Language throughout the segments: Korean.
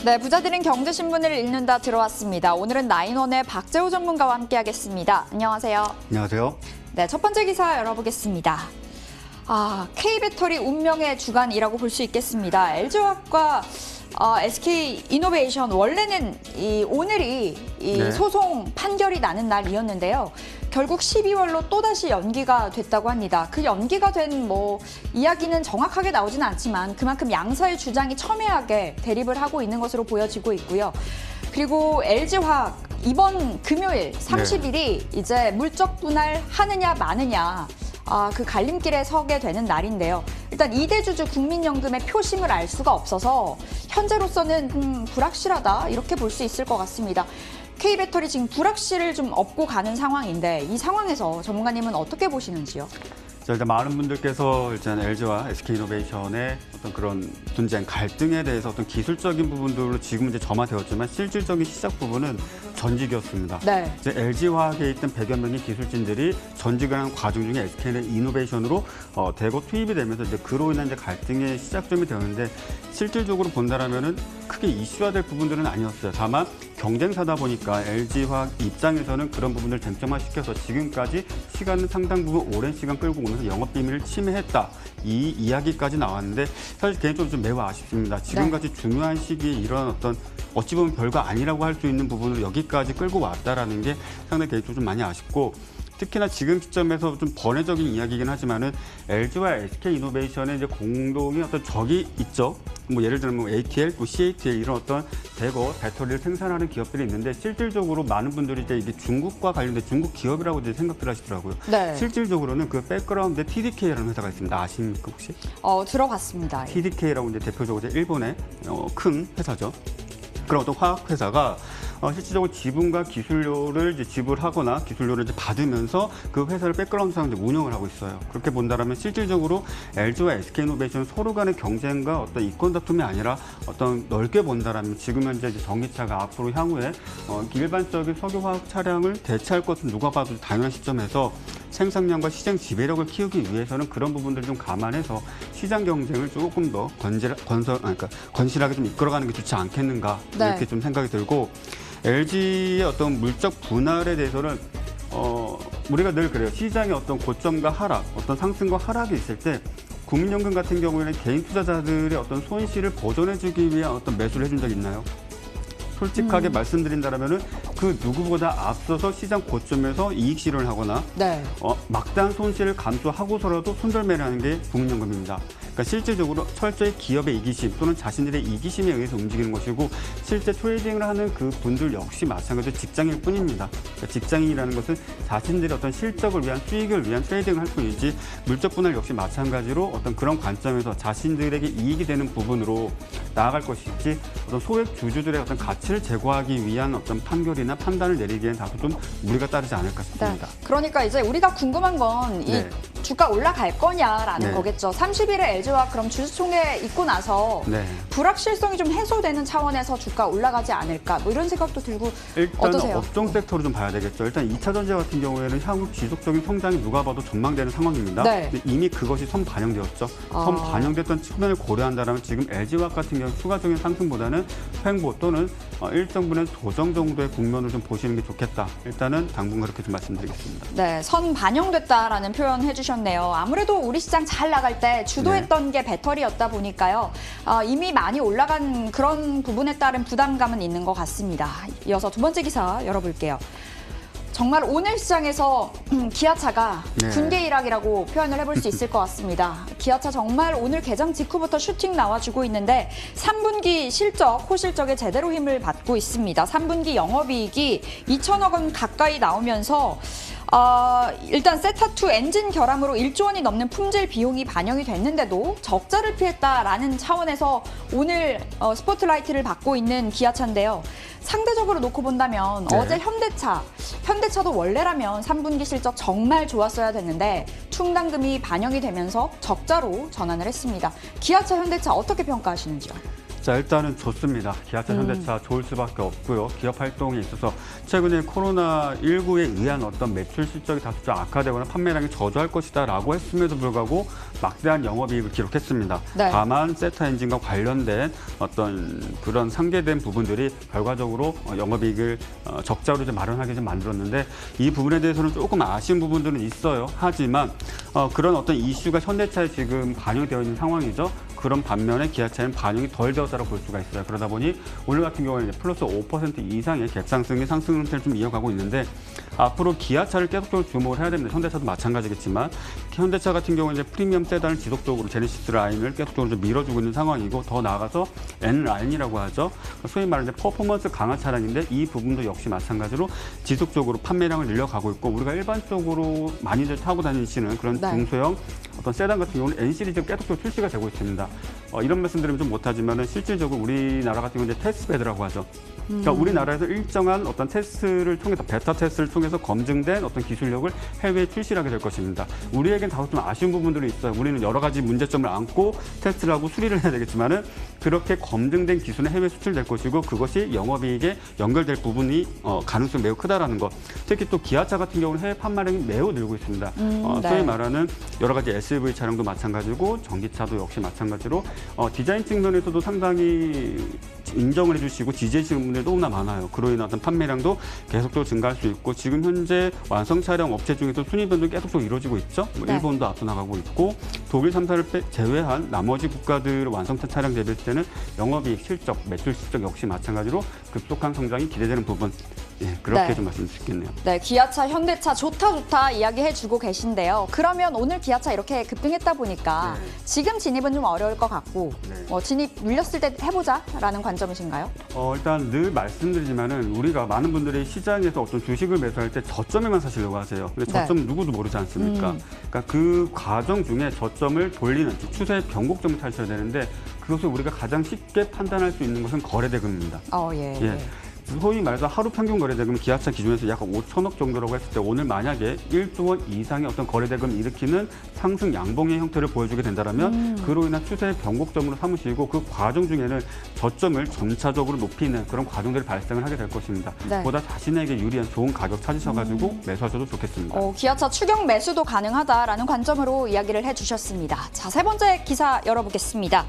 네, 부자들은 경제신문을 읽는다 들어왔습니다. 오늘은 나인원의 박재호 전문가와 함께하겠습니다. 안녕하세요. 안녕하세요. 네, 첫 번째 기사 열어보겠습니다. K배터리 운명의 주간이라고 볼 수 있겠습니다. LG화학과 SK이노베이션 원래는 오늘이 소송 판결이 나는 날이었는데요. 결국 12월로 또다시 연기가 됐다고 합니다. 그 연기가 된 이야기는 정확하게 나오지는 않지만 그만큼 양사의 주장이 첨예하게 대립을 하고 있는 것으로 보여지고 있고요. 그리고 LG화학 이번 금요일 30일이 이제 물적 분할하느냐 마느냐 그 갈림길에 서게 되는 날인데요. 일단 이대주주 국민연금의 표심을 알 수가 없어서 현재로서는 불확실하다 이렇게 볼 수 있을 것 같습니다. K배터리 지금 불확실을 좀 업고 가는 상황인데 이 상황에서 전문가님은 어떻게 보시는지요? 자, 일단 많은 분들께서 일단 LG와 SK이노베이션의 어떤 그런 분쟁, 갈등에 대해서 어떤 기술적인 부분들로 지금 이제 점화되었지만 실질적인 시작 부분은 전직이었습니다. 네. 이제 LG화학에 있던 100여 명의 기술진들이 전직을 한 과정 중에 SK이노베이션으로 대거 투입이 되면서 이제 그로 인한 이제 갈등의 시작점이 되었는데 실질적으로 본다라면은 크게 이슈화될 부분들은 아니었어요. 다만 경쟁사다 보니까 LG화학 입장에서는 그런 부분을 쟁점화시켜서 지금까지 시간은 상당 부분 오랜 시간 끌고 오면서 영업비밀을 침해했다. 이 이야기까지 나왔는데 사실 개인적으로 좀 매우 아쉽습니다. 지금같이 중요한 시기에 이런 어떤 어찌 보면 별거 아니라고 할 수 있는 부분을 여기까지 끌고 왔다라는 게 상당히 개인적으로 좀 많이 아쉽고 특히나 지금 시점에서 좀 번외적인 이야기이긴 하지만은 LG와 SK이노베이션의 이제 공동의 어떤 적이 있죠. 예를 들면 ATL, 또 CATL 이런 어떤 대거 배터리를 생산하는 기업들이 있는데 실질적으로 많은 분들이 이제 이게 중국과 관련된 중국 기업이라고 이제 생각들 하시더라고요. 네. 실질적으로는 그 백그라운드에 TDK라는 회사가 있습니다. 아십니까 혹시? 들어봤습니다. TDK라고 이제 대표적으로 이제 일본의 큰 회사죠. 그런 어떤 화학 회사가 실질적으로 지분과 기술료를 이제 지불하거나 기술료를 이제 받으면서 그 회사를 백그라운드상으로 운영을 하고 있어요. 그렇게 본다면 실질적으로 LG와 SK이노베이션 서로 간의 경쟁과 어떤 이권 다툼이 아니라 어떤 넓게 본다면 지금 현재 이제 전기차가 앞으로 향후에 일반적인 석유화학 차량을 대체할 것은 누가 봐도 당연한 시점에서 생산량과 시장 지배력을 키우기 위해서는 그런 부분들을 좀 감안해서 시장 경쟁을 조금 더 건실하게 좀 이끌어가는 게 좋지 않겠는가 이렇게 좀 생각이 들고 LG의 어떤 물적 분할에 대해서는 우리가 늘 그래요. 시장의 어떤 고점과 하락, 어떤 상승과 하락이 있을 때 국민연금 같은 경우에는 개인 투자자들의 어떤 손실을 보전해주기 위한 어떤 매수를 해준 적이 있나요? 솔직하게 말씀드린다면은 그 누구보다 앞서서 시장 고점에서 이익 실현을 하거나 막대한 손실을 감수하고서라도 손절매를 하는 게 국민연금입니다. 그러니까 실질적으로 철저히 기업의 이기심 또는 자신들의 이기심에 의해서 움직이는 것이고 실제 트레이딩을 하는 그 분들 역시 마찬가지로 직장일 뿐입니다. 그러니까 직장인이라는 것은 자신들의 어떤 실적을 위한 수익을 위한 트레이딩을 할 뿐이지 물적 분할 역시 마찬가지로 어떤 그런 관점에서 자신들에게 이익이 되는 부분으로 나아갈 것이지 어떤 소액 주주들의 어떤 가치를 제고하기 위한 어떤 판결이나 판단을 내리기엔 다소 좀 무리가 따르지 않을까 싶습니다. 그러니까 이제 우리가 궁금한 건 이 주가 올라갈 거냐라는 거겠죠. 30일에 LG화학 그럼 주주총회 있고 나서 불확실성이 좀 해소되는 차원에서 주가 올라가지 않을까 이런 생각도 들고 일단 어떠세요? 업종 섹터로 좀 봐야 되겠죠. 일단 2차 전지 같은 경우에는 향후 지속적인 성장이 누가 봐도 전망되는 상황입니다. 근데 이미 그것이 선반영되었죠. 선반영됐던 측면을 고려한다면 지금 LG화학 같은 경우 추가적인 상승보다는 횡보 또는 일정 부분의 조정 정도의 국면을 좀 보시는 게 좋겠다. 일단은 당분간 그렇게 좀 말씀드리겠습니다. 네, 선반영됐다라는 표현 해주셨네요. 아무래도 우리 시장 잘 나갈 때 주도했던 게 배터리였다 보니까요. 이미 많이 올라간 그런 부분에 따른 부담감은 있는 것 같습니다. 이어서 두 번째 기사 열어볼게요. 정말 오늘 시장에서 기아차가 군계 일학이라고 표현을 해볼 수 있을 것 같습니다. 기아차 정말 오늘 개장 직후부터 슈팅 나와주고 있는데 3분기 실적, 호실적에 제대로 힘을 받고 있습니다. 3분기 영업이익이 2천억 원 가까이 나오면서 일단 세타2 엔진 결함으로 1조 원이 넘는 품질 비용이 반영이 됐는데도 적자를 피했다라는 차원에서 오늘 스포트라이트를 받고 있는 기아차인데요. 상대적으로 놓고 본다면 어제 현대차도 원래라면 3분기 실적 정말 좋았어야 됐는데 충당금이 반영이 되면서 적자로 전환을 했습니다. 기아차, 현대차 어떻게 평가하시는지요? 자, 일단은 좋습니다. 기아차, 현대차 좋을 수밖에 없고요. 기업 활동에 있어서 최근에 코로나19에 의한 어떤 매출 실적이 다소 좀 악화되거나 판매량이 저조할 것이다라고 했음에도 불구하고 막대한 영업이익을 기록했습니다. 네. 다만 세타 엔진과 관련된 어떤 그런 상계된 부분들이 결과적으로 영업이익을 적자로 좀 마련하게 좀 만들었는데 이 부분에 대해서는 조금 아쉬운 부분들은 있어요. 하지만 그런 어떤 이슈가 현대차에 지금 반영되어 있는 상황이죠. 그런 반면에 기아차에는 반영이 덜 되었다고 볼 수가 있어요. 그러다 보니 오늘 같은 경우에는 이제 플러스 5% 이상의 갭상승의 상승 형태를 좀 이어가고 있는데 앞으로 기아차를 계속적으로 주목을 해야 됩니다. 현대차도 마찬가지겠지만 현대차 같은 경우는 이제 프리미엄 세단을 지속적으로 제네시스 라인을 계속적으로 좀 밀어주고 있는 상황이고 더 나아가서 N 라인이라고 하죠. 소위 말하는 이제 퍼포먼스 강한 차량인데 이 부분도 역시 마찬가지로 지속적으로 판매량을 늘려가고 있고 우리가 일반적으로 많이들 타고 다니시는 그런 네. 중소형 어떤 세단 같은 경우는 N 시리즈 계속적으로 출시가 되고 있습니다. 이런 말씀드리면 좀 못하지만은 실질적으로 우리나라 같은 경우는 이제 테스트베드라고 하죠. 그러니까 우리나라에서 일정한 어떤 테스트를 통해서 베타 테스트를 통해서 검증된 어떤 기술력을 해외에 출시하게 될 것입니다. 우리에겐 다소 좀 아쉬운 부분들이 있어요. 우리는 여러 가지 문제점을 안고 테스트를 하고 수리를 해야 되겠지만은 그렇게 검증된 기술은 해외 수출될 것이고 그것이 영업이익에 연결될 부분이 가능성이 매우 크다라는 것. 특히 또 기아차 같은 경우는 해외 판매량이 매우 늘고 있습니다. 네. 소위 말하는 여러 가지 SUV 차량도 마찬가지고 전기차도 역시 마찬가지로 디자인 측면에서도 상당히 인정을 해주시고 지지해주시는 분들이 너무나 많아요. 그로 인한 어떤 판매량도 계속적으로 증가할 수 있고 지금 현재 완성 차량 업체 중에서 순위 변동이 계속적으로 이루어지고 있죠. 네. 일본도 앞서 나가고 있고 독일 3사를 제외한 나머지 국가들 완성차 차량 대비했을 때는 영업이익 실적, 매출 실적 역시 마찬가지로 급속한 성장이 기대되는 부분. 예, 그렇게 네. 좀 말씀드릴 수 있겠네요. 네, 기아차, 현대차 좋다 이야기해주고 계신데요. 그러면 오늘 기아차 이렇게 급등했다 보니까 네. 지금 진입은 좀 어려울 것 같고 네. 진입 밀렸을 때 해보자라는 관점이신가요? 일단 늘 말씀드리지만은 우리가 많은 분들이 시장에서 어떤 주식을 매수할 때 저점에만 사시려고 하세요. 근데 저점 누구도 모르지 않습니까? 그러니까 그 과정 중에 저점을 돌리는 추세의 변곡점을 찾으셔야 되는데 그것을 우리가 가장 쉽게 판단할 수 있는 것은 거래대금입니다. 예. 소위 말해서 하루 평균 거래대금 기아차 기준에서 약 5천억 정도라고 했을 때 오늘 만약에 1조 원 이상의 어떤 거래대금을 일으키는 상승 양봉의 형태를 보여주게 된다면 그로 인한 추세의 변곡점으로 삼으시고 그 과정 중에는 저점을 점차적으로 높이는 그런 과정들이 발생을 하게 될 것입니다. 네. 보다 자신에게 유리한 좋은 가격 찾으셔가지고 매수하셔도 좋겠습니다. 기아차 추경 매수도 가능하다라는 관점으로 이야기를 해주셨습니다. 자, 세 번째 기사 열어보겠습니다.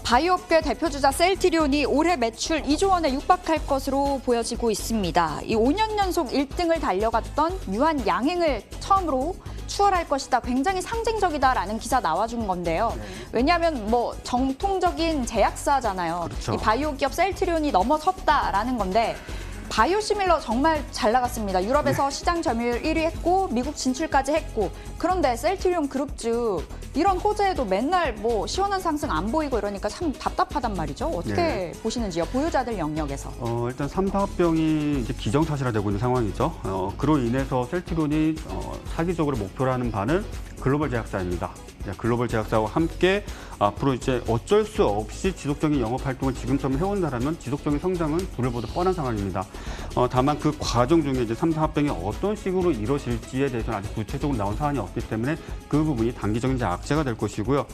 바이오업계 대표주자 셀트리온이 올해 매출 2조 원에 육박할 것으로 보여지고 있습니다. 이 5년 연속 1등을 달려갔던 유한 양행을 처음으로 추월할 것이다. 굉장히 상징적이다라는 기사 나와준 건데요. 왜냐하면 정통적인 제약사잖아요. 그렇죠. 이 바이오 기업 셀트리온이 넘어섰다라는 건데 바이오시밀러 정말 잘 나갔습니다. 유럽에서 시장 점유율 1위 했고 미국 진출까지 했고 그런데 셀트리온 그룹주 이런 호재에도 맨날 시원한 상승 안 보이고 이러니까 참 답답하단 말이죠. 어떻게 보시는지요? 보유자들 영역에서. 일단 3사업병이 이제 기정사실화되고 있는 상황이죠. 그로 인해서 셀트리온이 사기적으로 목표로 하는 바는 글로벌 제약사입니다. 글로벌 제약사와 함께 앞으로 이제 어쩔 수 없이 지속적인 영업 활동을 지금처럼 해온다라면 지속적인 성장은 불을 보듯 뻔한 상황입니다. 다만 그 과정 중에 이제 3사 합병이 어떤 식으로 이루어질지에 대해서는 아직 구체적으로 나온 사안이 없기 때문에 그 부분이 단기적인 이제 악재가 될 것이고요.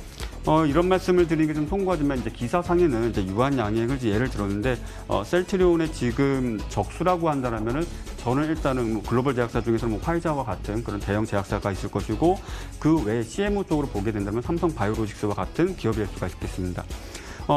이런 말씀을 드리기 좀 송구하지만 이제 기사상에는 이제 유한 양행을 예를 들었는데 셀트리온의 지금 적수라고 한다라면은 저는 일단은 글로벌 제약사 중에서는 화이자와 같은 그런 대형 제약사가 있을 것이고 그 외에 CMO 쪽으로 보게 된다면 삼성 바이오로직스와 같은 기업일 수가 있겠습니다.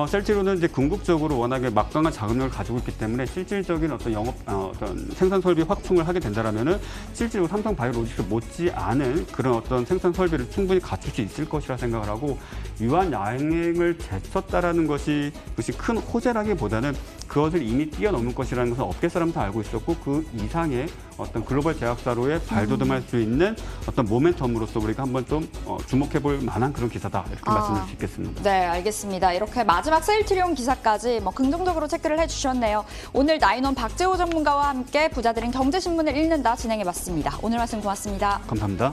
셀트리온은 이제 궁극적으로 워낙에 막강한 자금력을 가지고 있기 때문에 실질적인 어떤 어떤 생산 설비 확충을 하게 된다라면은 실제로 삼성 바이오로직스 못지 않은 그런 어떤 생산 설비를 충분히 갖출 수 있을 것이라 생각을 하고 유한 양행을 제쳤다라는 것이 큰 호재라기보다는 그것을 이미 뛰어넘은 것이라는 것은 업계 사람 다 알고 있었고 그 이상의 어떤 글로벌 제약사로의 발돋움할 수 있는 어떤 모멘텀으로서 우리가 한번 좀 주목해볼 만한 그런 기사다 이렇게 말씀드릴 수 있겠습니다. 네, 알겠습니다. 이렇게 마지막 셀트리온 기사까지 긍정적으로 체크를 해주셨네요. 오늘 나인원 박재호 전문가와 함께 부자들은 경제신문을 읽는다 진행해봤습니다. 오늘 말씀 고맙습니다. 감사합니다.